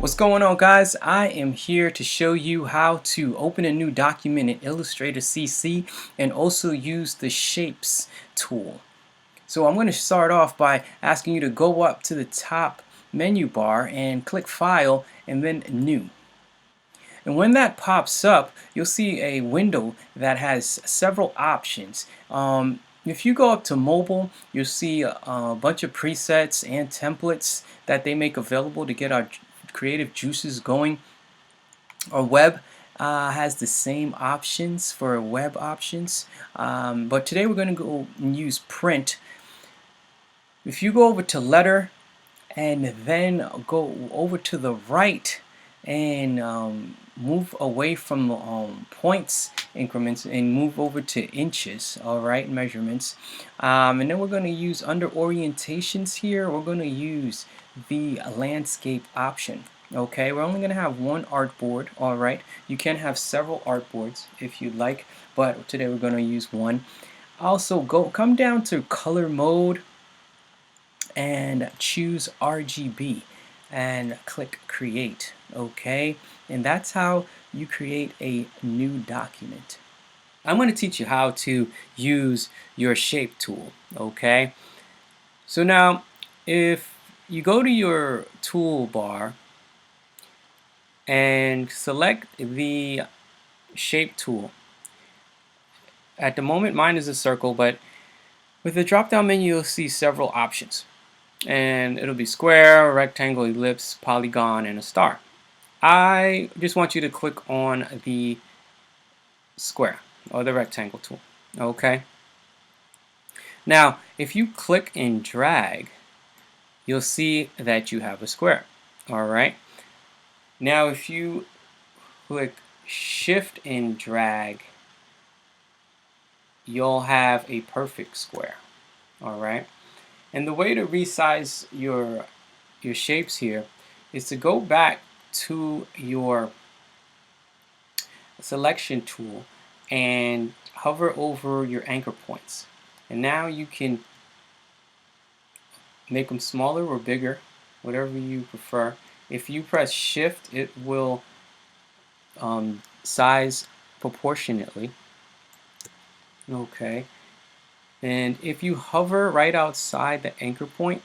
What's going on, guys? I am here to show you how to open a new document in Illustrator CC and also use the shapes tool. So I'm going to start off by asking you to go up to the top menu bar and click File and then New. And when that pops up, you'll see a window that has several options. If you go up to mobile, you'll see a bunch of presets and templates that they make available to get our creative juices going. Our web has the same options for web options, but today we're going to go and use print. If you go over to letter and then go over to the right and move away from points increments and move over to inches, alright, measurements, and then we're going to use under orientations here, we're going to use the landscape option. Okay, we're only going to have one artboard. Alright, you can have several artboards if you'd like, but today we're going to use one. Also, come down to color mode and choose RGB and click create. Okay, and that's how you create a new document. I'm going to teach you how to use your shape tool. Okay, so now if you go to your toolbar and select the shape tool, at the moment mine is a circle, but with the drop down menu you'll see several options. And it'll be square, rectangle, ellipse, polygon, and a star. I just want you to click on the square or the rectangle tool. Okay. Now, if you click and drag, you'll see that you have a square. All right. Now, if you click shift and drag, you'll have a perfect square. All right. And the way to resize your shapes here is to go back to your selection tool and hover over your anchor points. And now you can make them smaller or bigger, whatever you prefer. If you press shift, it will size proportionately. Okay. And if you hover right outside the anchor point,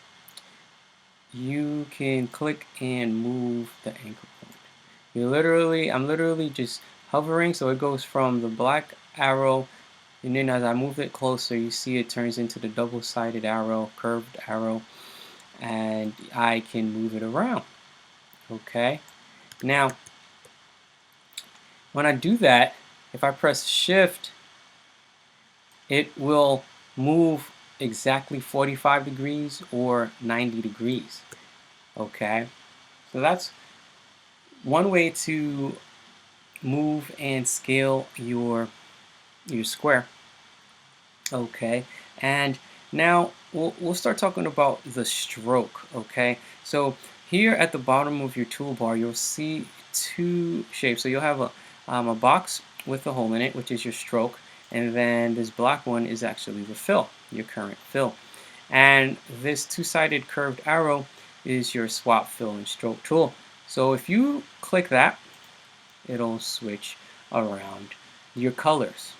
you can click and move the anchor point. I'm literally just hovering, so it goes from the black arrow, and then as I move it closer, you see it turns into the double-sided arrow, curved arrow, and I can move it around. Okay. Now, when I do that, if I press shift, it will move exactly 45 degrees or 90 degrees. Okay, so that's one way to move and scale your square. Okay, and now we'll start talking about the stroke. Okay, so here at the bottom of your toolbar, you'll see two shapes. So you'll have a box with a hole in it, which is your stroke, and then this black one is actually the fill, your current fill. And this two-sided curved arrow is your swap fill and stroke tool. So if you click that, it'll switch around your colors.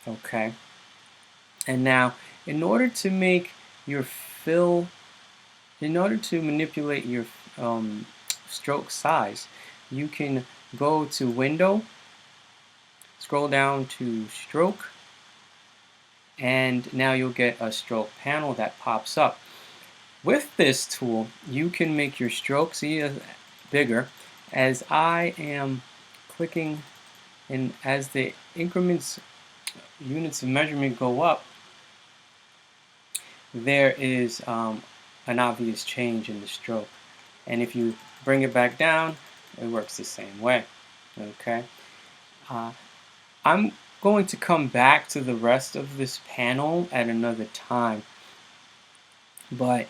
Okay. And now, in order to make your fill, in order to manipulate your stroke size, you can go to Window, scroll down to Stroke, and now you'll get a stroke panel that pops up. With this tool, you can make your strokes bigger. As I am clicking and as the increments, units of measurement go up, there is an obvious change in the stroke. And if you bring it back down, it works the same way. Okay. I'm going to come back to the rest of this panel at another time, but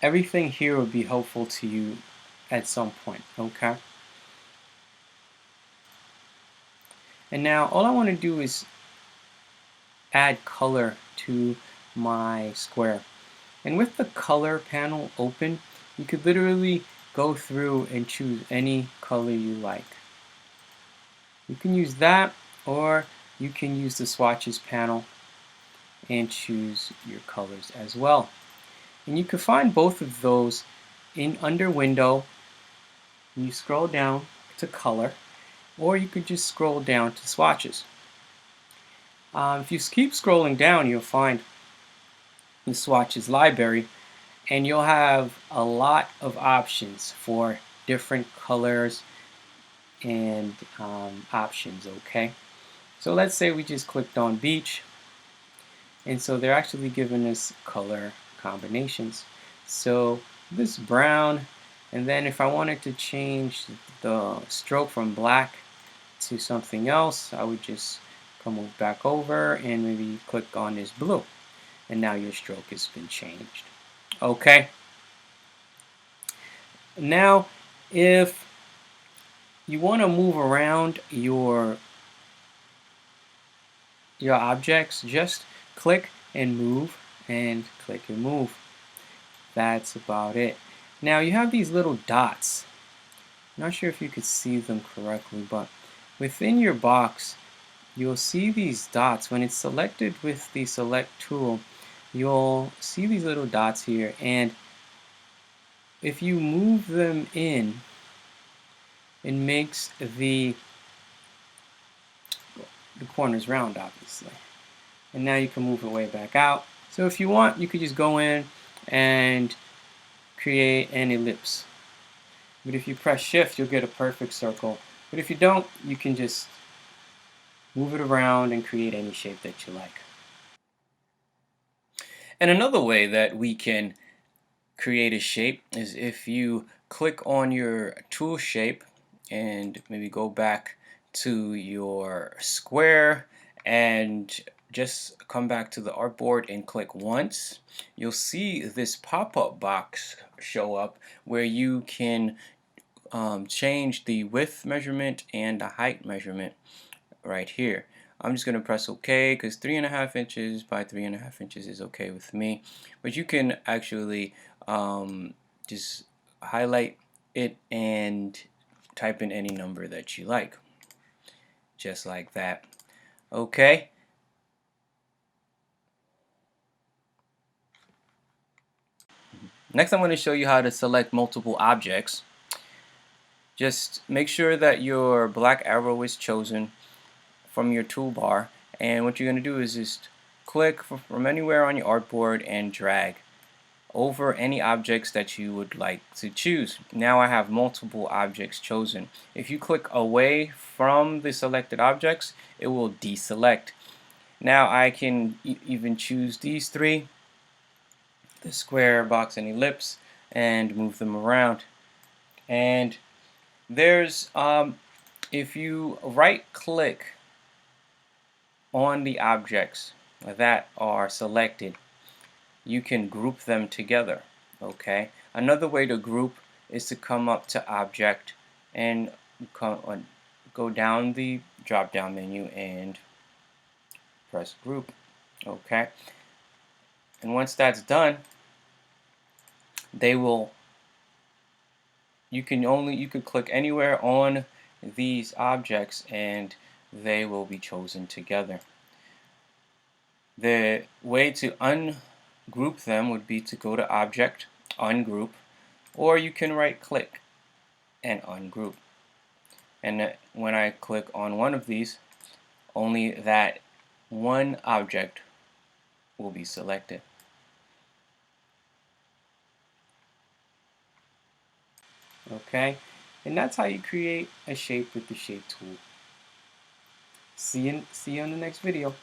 everything here will be helpful to you at some point. Okay. And now all I want to do is add color to my square. And with the color panel open, you could literally go through and choose any color you like. You can use that, or you can use the swatches panel and choose your colors as well. And you can find both of those in under window. You scroll down to color, or you could just scroll down to swatches. If you keep scrolling down, you'll find the swatches library, and you'll have a lot of options for different colors and options. Okay, so let's say we just clicked on beach, and so they're actually giving us color combinations. So this brown, and then if I wanted to change the stroke from black to something else, I would just come back over and maybe click on this blue, and now your stroke has been changed. Okay, now if you want to move around your objects, just click and move, and click and move. That's about it. Now you have these little dots. I'm not sure if you could see them correctly, but within your box you'll see these dots. When it's selected with the select tool, you'll see these little dots here, and if you move them in, it makes the corners round, obviously. And now you can move it way back out. So if you want, you could just go in and create an ellipse. But if you press shift, you'll get a perfect circle. But if you don't, you can just move it around and create any shape that you like. And another way that we can create a shape is if you click on your tool shape and maybe go back to your square and just come back to the artboard and click once, you'll see this pop-up box show up where you can change the width measurement and the height measurement right here. I'm just going to press OK because 3.5 inches by 3.5 inches is okay with me. But you can actually just highlight it and type in any number that you like. Just like that. Okay. Next I'm going to show you how to select multiple objects. Just make sure that your black arrow is chosen from your toolbar, and what you're going to do is just click from anywhere on your artboard and drag over any objects that you would like to choose. Now I have multiple objects chosen. If you click away from the selected objects, it will deselect. Now I can even choose these three, the square, box, and ellipse, and move them around. And there's if you right click on the objects that are selected, you can group them together. Okay, another way to group is to come up to object and go down the drop down menu and press group. Okay, and once that's done, they will you could click anywhere on these objects and they will be chosen together. The way to ungroup them would be to go to Object, Ungroup, or you can right click and ungroup. And when I click on one of these, only that one object will be selected. Okay, and that's how you create a shape with the shape tool. See you in the next video.